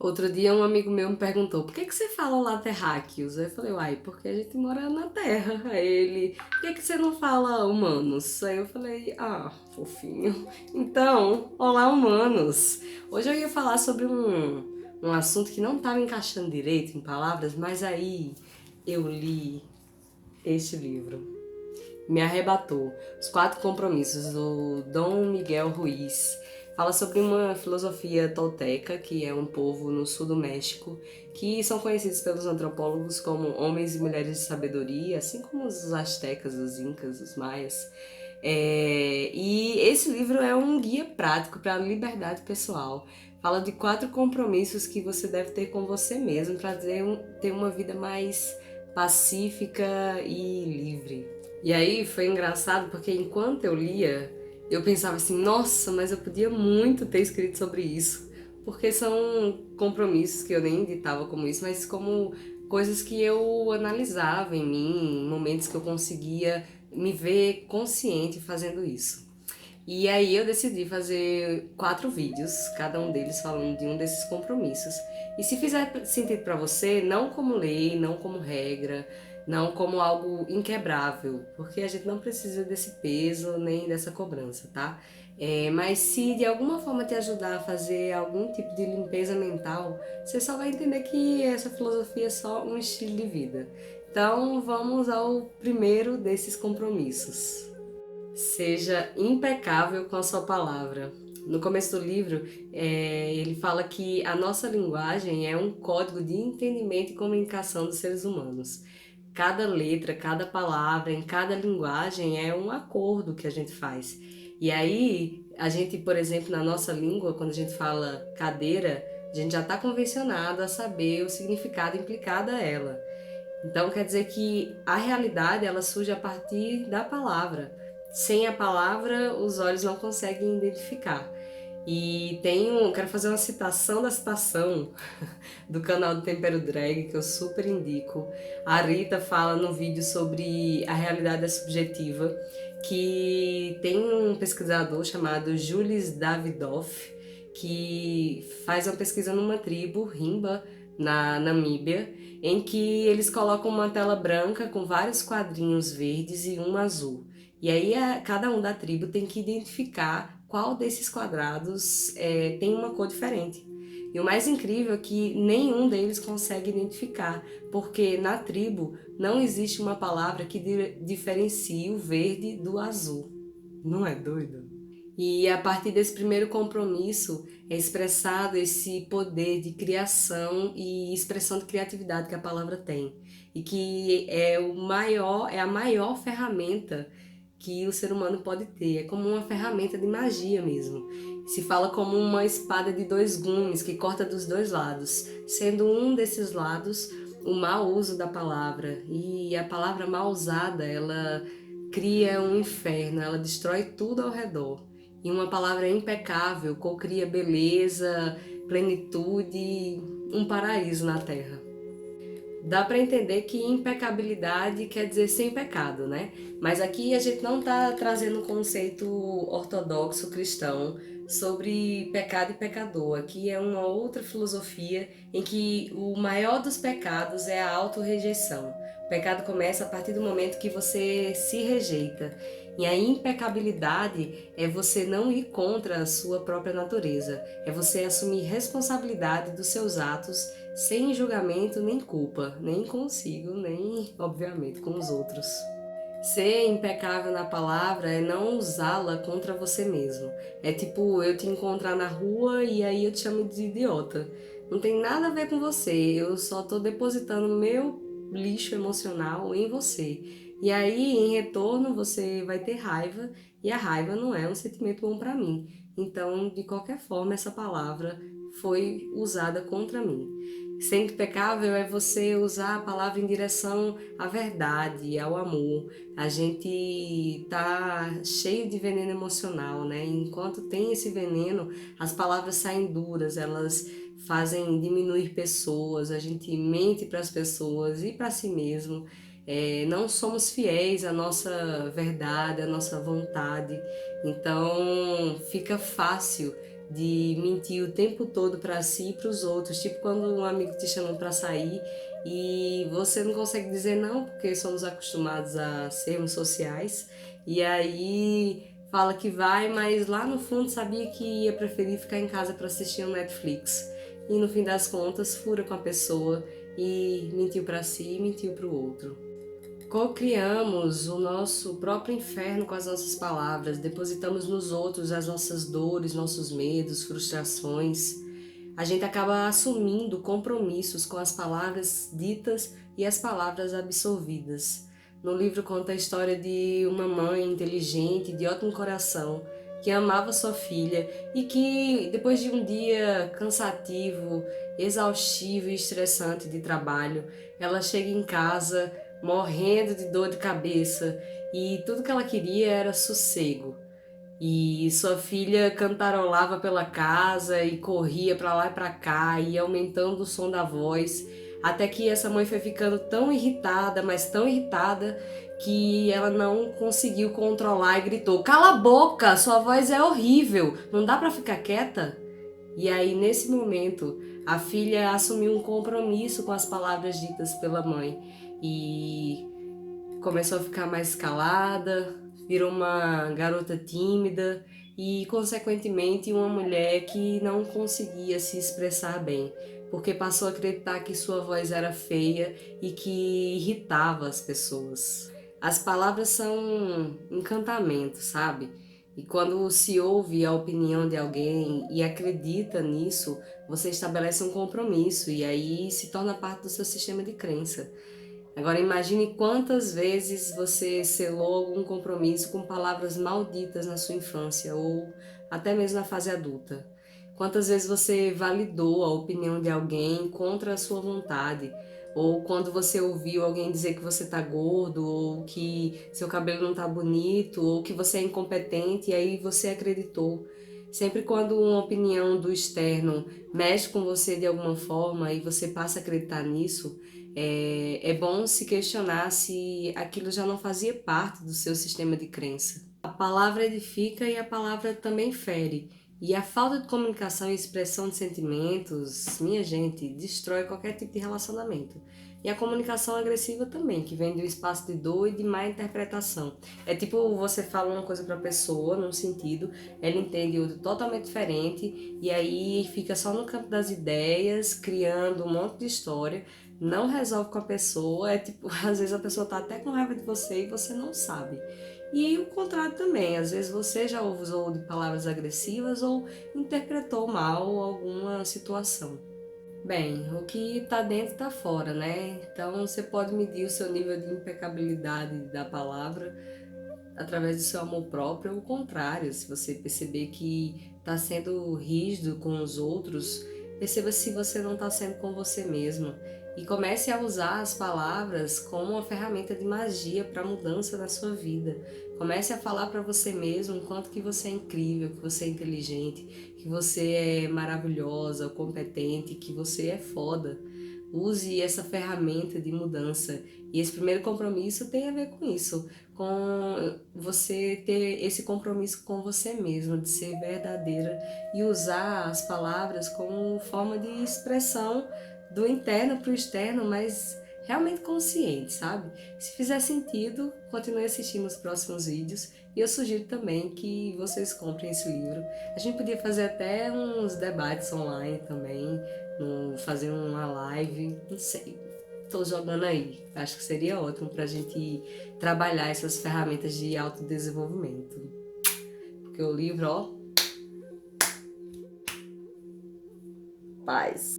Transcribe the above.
Outro dia um amigo meu me perguntou, por que que você fala laterráqueos? Aí eu falei, uai, porque a gente mora na Terra. Aí ele, por que que você não fala humanos? Aí eu falei, ah, fofinho. Então, olá humanos. Hoje eu ia falar sobre um assunto que não estava encaixando direito em palavras, mas aí eu li este livro. Me arrebatou. Os Quatro Compromissos, do Dom Miguel Ruiz. Fala sobre uma filosofia tolteca, que é um povo no sul do México, que são conhecidos pelos antropólogos como homens e mulheres de sabedoria, assim como os astecas, os incas, os maias. E esse livro é um guia prático para a liberdade pessoal. Fala de 4 compromissos que você deve ter com você mesmo para ter uma vida mais pacífica e livre. E aí foi engraçado porque enquanto eu lia, eu pensava assim, nossa, mas eu podia muito ter escrito sobre isso. Porque são compromissos que eu nem editava como isso, mas como coisas que eu analisava em mim, em momentos que eu conseguia me ver consciente fazendo isso. E aí eu decidi fazer 4 vídeos, cada um deles falando de um desses compromissos. E se fizer sentido para você, não como lei, não como regra, não como algo inquebrável, porque a gente não precisa desse peso nem dessa cobrança, tá? Mas se de alguma forma te ajudar a fazer algum tipo de limpeza mental, você só vai entender que essa filosofia é só um estilo de vida. Então vamos ao primeiro desses compromissos. Seja impecável com a sua palavra. No começo do livro, ele fala que a nossa linguagem é um código de entendimento e comunicação dos seres humanos. Cada letra, cada palavra, em cada linguagem é um acordo que a gente faz. E aí, a gente, por exemplo, na nossa língua, quando a gente fala cadeira, a gente já está convencionado a saber o significado implicado a ela. Então quer dizer que a realidade ela surge a partir da palavra. Sem a palavra, os olhos não conseguem identificar. E quero fazer uma citação da citação do canal do Tempero Drag, que eu super indico. A Rita fala no vídeo sobre a realidade é subjetiva, que tem um pesquisador chamado Julis Davidoff, que faz uma pesquisa numa tribo, Rimba, na Namíbia, em que eles colocam uma tela branca com vários quadrinhos verdes e um azul. E aí cada um da tribo tem que identificar qual desses quadrados tem uma cor diferente. E o mais incrível é que nenhum deles consegue identificar, porque na tribo não existe uma palavra que diferencie o verde do azul. Não é doido? E a partir desse primeiro compromisso é expressado esse poder de criação e expressão de criatividade que a palavra tem. E que é a maior ferramenta que o ser humano pode ter. É como uma ferramenta de magia mesmo. Se fala como uma espada de 2 gumes que corta dos 2 lados, sendo um desses lados o mau uso da palavra. E a palavra mal usada, ela cria um inferno, ela destrói tudo ao redor. E uma palavra impecável cocria beleza, plenitude, um paraíso na terra. Dá para entender que impecabilidade quer dizer sem pecado, né? Mas aqui a gente não está trazendo um conceito ortodoxo cristão sobre pecado e pecador. Aqui é uma outra filosofia em que o maior dos pecados é a autorrejeição. O pecado começa a partir do momento que você se rejeita. E a impecabilidade é você não ir contra a sua própria natureza, é você assumir responsabilidade dos seus atos sem julgamento nem culpa, nem consigo, nem, obviamente, com os outros. Ser impecável na palavra é não usá-la contra você mesmo. É tipo eu te encontrar na rua e aí eu te chamo de idiota. Não tem nada a ver com você, eu só tô depositando meu lixo emocional em você. E aí, em retorno, você vai ter raiva e a raiva não é um sentimento bom para mim. Então, de qualquer forma, essa palavra foi usada contra mim. Ser impecável é você usar a palavra em direção à verdade, ao amor. A gente tá cheio de veneno emocional, né? Enquanto tem esse veneno, as palavras saem duras, elas fazem diminuir pessoas, a gente mente para as pessoas e para si mesmo. Não somos fiéis à nossa verdade, à nossa vontade. Então fica fácil de mentir o tempo todo para si e para os outros, tipo quando um amigo te chama para sair e você não consegue dizer não porque somos acostumados a sermos sociais e aí fala que vai, mas lá no fundo sabia que ia preferir ficar em casa para assistir um Netflix e no fim das contas fura com a pessoa e mentiu para si e mentiu para o outro. Co-criamos o nosso próprio inferno com as nossas palavras, depositamos nos outros as nossas dores, nossos medos, frustrações. A gente acaba assumindo compromissos com as palavras ditas e as palavras absorvidas. No livro conta a história de uma mãe inteligente, de ótimo coração, que amava sua filha e que, depois de um dia cansativo, exaustivo e estressante de trabalho, ela chega em casa morrendo de dor de cabeça e tudo que ela queria era sossego. E sua filha cantarolava pela casa e corria para lá e para cá, e aumentando o som da voz, até que essa mãe foi ficando tão irritada, mas tão irritada, que ela não conseguiu controlar e gritou: "Cala a boca, sua voz é horrível, não dá para ficar quieta?" E aí, nesse momento, a filha assumiu um compromisso com as palavras ditas pela mãe e começou a ficar mais calada, virou uma garota tímida e, consequentemente, uma mulher que não conseguia se expressar bem, porque passou a acreditar que sua voz era feia e que irritava as pessoas. As palavras são encantamento, sabe? E quando se ouve a opinião de alguém e acredita nisso, você estabelece um compromisso e aí se torna parte do seu sistema de crença. Agora imagine quantas vezes você selou algum compromisso com palavras malditas na sua infância ou até mesmo na fase adulta. Quantas vezes você validou a opinião de alguém contra a sua vontade, ou quando você ouviu alguém dizer que você tá gordo, ou que seu cabelo não tá bonito, ou que você é incompetente e aí você acreditou. Sempre quando uma opinião do externo mexe com você de alguma forma e você passa a acreditar nisso, é bom se questionar se aquilo já não fazia parte do seu sistema de crença. A palavra edifica e a palavra também fere. E a falta de comunicação e expressão de sentimentos, minha gente, destrói qualquer tipo de relacionamento. E a comunicação agressiva também, que vem do espaço de dor e de má interpretação. É tipo você fala uma coisa para a pessoa num sentido, ela entende outro totalmente diferente e aí fica só no campo das ideias, criando um monte de história, não resolve com a pessoa, é tipo, às vezes a pessoa tá até com raiva de você e você não sabe. E o contrário também, às vezes você já usou de palavras agressivas ou interpretou mal alguma situação. Bem, o que tá dentro tá fora, né? Então você pode medir o seu nível de impecabilidade da palavra através do seu amor próprio, ou o contrário, se você perceber que está sendo rígido com os outros, perceba se você não está sendo com você mesmo e comece a usar as palavras como uma ferramenta de magia para a mudança da sua vida. Comece a falar para você mesmo o quanto que você é incrível, que você é inteligente, que você é maravilhosa, competente, que você é foda. Use essa ferramenta de mudança. E esse primeiro compromisso tem a ver com isso, com você ter esse compromisso com você mesma, de ser verdadeira e usar as palavras como forma de expressão do interno para o externo, mas realmente consciente, sabe? Se fizer sentido, continue assistindo os próximos vídeos e eu sugiro também que vocês comprem esse livro. A gente podia fazer até uns debates online também, fazer uma live, não sei. Tô jogando aí. Acho que seria ótimo pra gente trabalhar essas ferramentas de autodesenvolvimento. Porque o livro, ó, paz.